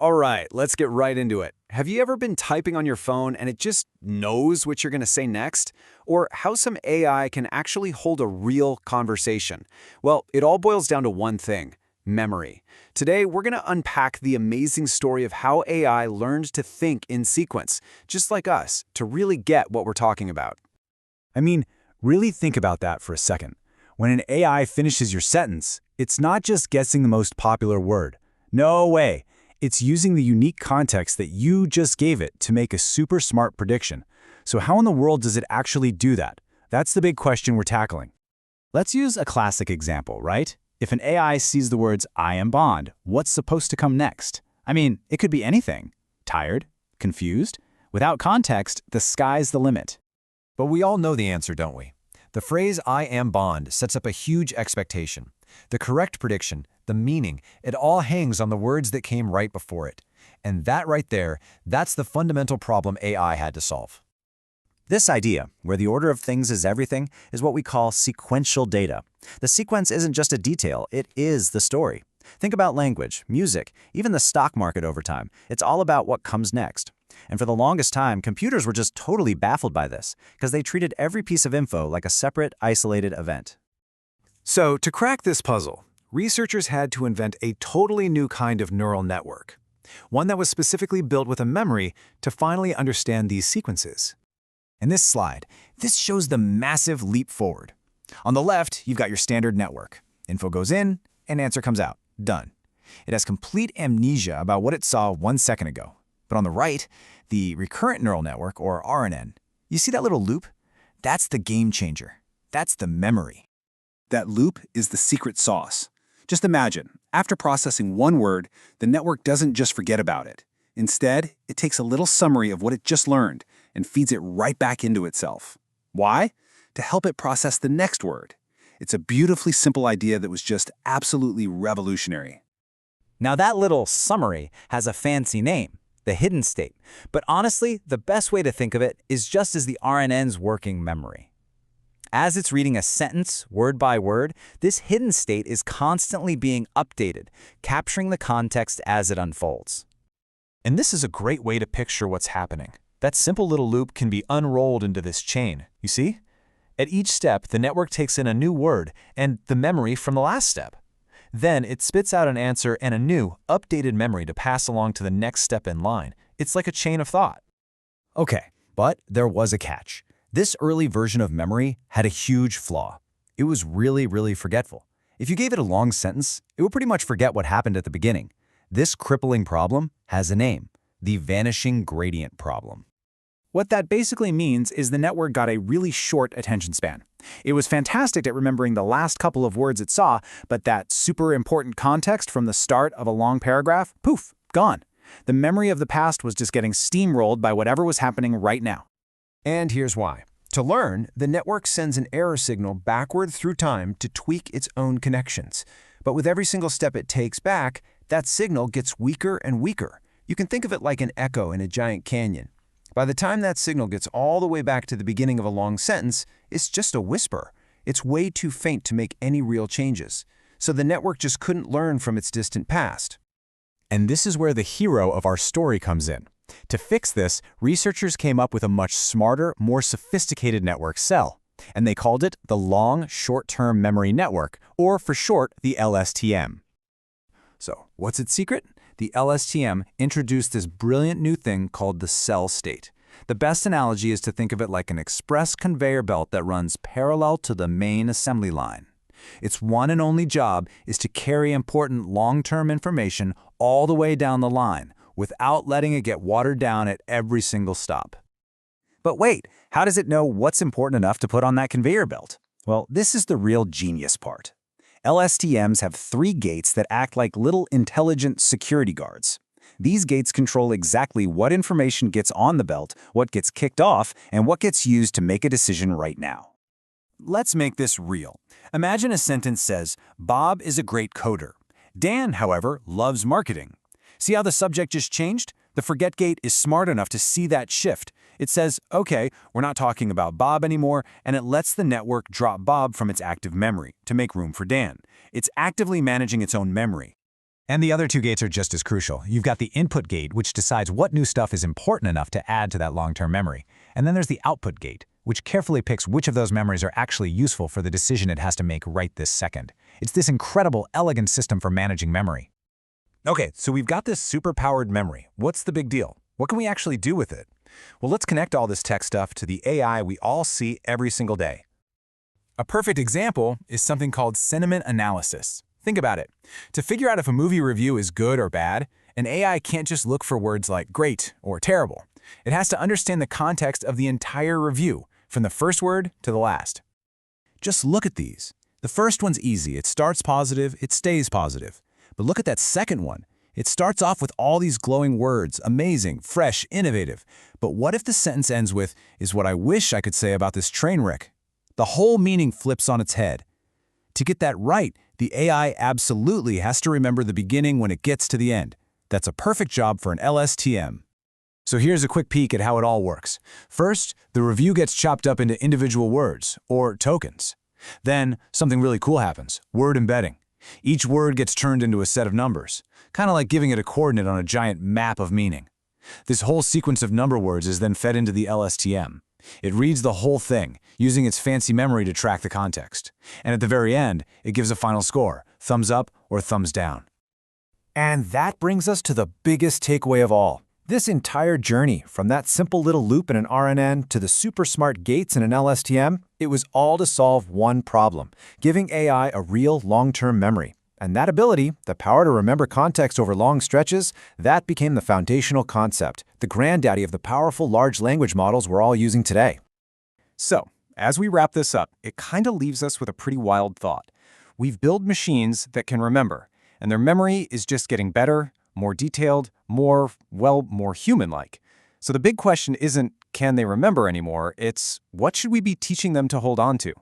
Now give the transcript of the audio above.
All right, let's get right into it. Have you ever been typing on your phone and it just knows what you're going to say next? Or how some AI can actually hold a real conversation? Well, it all boils down to one thing: memory. Today, we're going to unpack the amazing story of how AI learned to think in sequence, just like us, to really get what we're talking about. I mean, really think about that for a second. When an AI finishes your sentence, it's not just guessing the most popular word. No way. It's using the unique context that you just gave it to make a super smart prediction. So how in the world does it actually do that? That's the big question we're tackling. Let's use a classic example, right? If an AI sees the words, "I am Bond," what's supposed to come next? I mean, it could be anything. Tired? Confused? Without context, the sky's the limit. But we all know the answer, don't we? The phrase "I am Bond" sets up a huge expectation. The correct prediction, the meaning, it all hangs on the words that came right before it. And that right there, that's the fundamental problem AI had to solve. This idea, where the order of things is everything, is what we call sequential data. The sequence isn't just a detail, it is the story. Think about language, music, even the stock market over time. It's all about what comes next. And for the longest time, computers were just totally baffled by this, because they treated every piece of info like a separate, isolated event. So, to crack this puzzle, researchers had to invent a totally new kind of neural network, one that was specifically built with a memory to finally understand these sequences. In this slide, this shows the massive leap forward. On the left, you've got your standard network. Info goes in, and answer comes out. Done. It has complete amnesia about what it saw 1 second ago. But on the right, the recurrent neural network, or RNN, you see that little loop? That's the game changer. That's the memory. That loop is the secret sauce. Just imagine, after processing one word, the network doesn't just forget about it. Instead, it takes a little summary of what it just learned and feeds it right back into itself. Why? To help it process the next word. It's a beautifully simple idea that was just absolutely revolutionary. Now that little summary has a fancy name, the hidden state. But honestly, the best way to think of it is just as the RNN's working memory. As it's reading a sentence, word by word, this hidden state is constantly being updated, capturing the context as it unfolds. And this is a great way to picture what's happening. That simple little loop can be unrolled into this chain, you see? At each step, the network takes in a new word and the memory from the last step. Then it spits out an answer and a new, updated memory to pass along to the next step in line. It's like a chain of thought. Okay, but there was a catch. This early version of memory had a huge flaw. It was really forgetful. If you gave it a long sentence, it would pretty much forget what happened at the beginning. This crippling problem has a name: the vanishing gradient problem. What that basically means is the network got a really short attention span. It was fantastic at remembering the last couple of words it saw, but that super important context from the start of a long paragraph, poof, gone. The memory of the past was just getting steamrolled by whatever was happening right now. And here's why. To learn, the network sends an error signal backward through time to tweak its own connections. But with every single step it takes back, that signal gets weaker and weaker. You can think of it like an echo in a giant canyon. By the time that signal gets all the way back to the beginning of a long sentence, it's just a whisper. It's way too faint to make any real changes. So the network just couldn't learn from its distant past. And this is where the hero of our story comes in. To fix this, researchers came up with a much smarter, more sophisticated network cell, and they called it the Long Short-Term Memory Network, or for short, the LSTM. So, what's its secret? The LSTM introduced this brilliant new thing called the cell state. The best analogy is to think of it like an express conveyor belt that runs parallel to the main assembly line. Its one and only job is to carry important long-term information all the way down the line, without letting it get watered down at every single stop. But wait, how does it know what's important enough to put on that conveyor belt? Well, this is the real genius part. LSTMs have 3 gates that act like little intelligent security guards. These gates control exactly what information gets on the belt, what gets kicked off, and what gets used to make a decision right now. Let's make this real. Imagine a sentence says, "Bob is a great coder. Dan, however, loves marketing." See how the subject just changed? The forget gate is smart enough to see that shift. It says, okay, we're not talking about Bob anymore, and it lets the network drop Bob from its active memory to make room for Dan. It's actively managing its own memory. And the other two gates are just as crucial. You've got the input gate, which decides what new stuff is important enough to add to that long-term memory. And then there's the output gate, which carefully picks which of those memories are actually useful for the decision it has to make right this second. It's this incredible, elegant system for managing memory. Okay, so we've got this super-powered memory. What's the big deal? What can we actually do with it? Well, let's connect all this tech stuff to the AI we all see every single day. A perfect example is something called sentiment analysis. Think about it. To figure out if a movie review is good or bad, an AI can't just look for words like great or terrible. It has to understand the context of the entire review, from the first word to the last. Just look at these. The first one's easy. It starts positive, it stays positive. But look at that second one. It starts off with all these glowing words, amazing, fresh, innovative. But what if the sentence ends with, is what I wish I could say about this train wreck? The whole meaning flips on its head. To get that right, the AI absolutely has to remember the beginning when it gets to the end. That's a perfect job for an LSTM. So here's a quick peek at how it all works. First, the review gets chopped up into individual words, or tokens. Then, something really cool happens, word embedding. Each word gets turned into a set of numbers, kind of like giving it a coordinate on a giant map of meaning. This whole sequence of number words is then fed into the LSTM. It reads the whole thing, using its fancy memory to track the context. And at the very end, it gives a final score, thumbs up or thumbs down. And that brings us to the biggest takeaway of all. This entire journey, from that simple little loop in an RNN to the super smart gates in an LSTM, it was all to solve one problem, giving AI a real long-term memory. And that ability, the power to remember context over long stretches, that became the foundational concept, the granddaddy of the powerful large language models we're all using today. So, as we wrap this up, it kind of leaves us with a pretty wild thought. We've built machines that can remember, and their memory is just getting better, more detailed, more human-like. So the big question isn't, can they remember anymore? It's, what should we be teaching them to hold on to?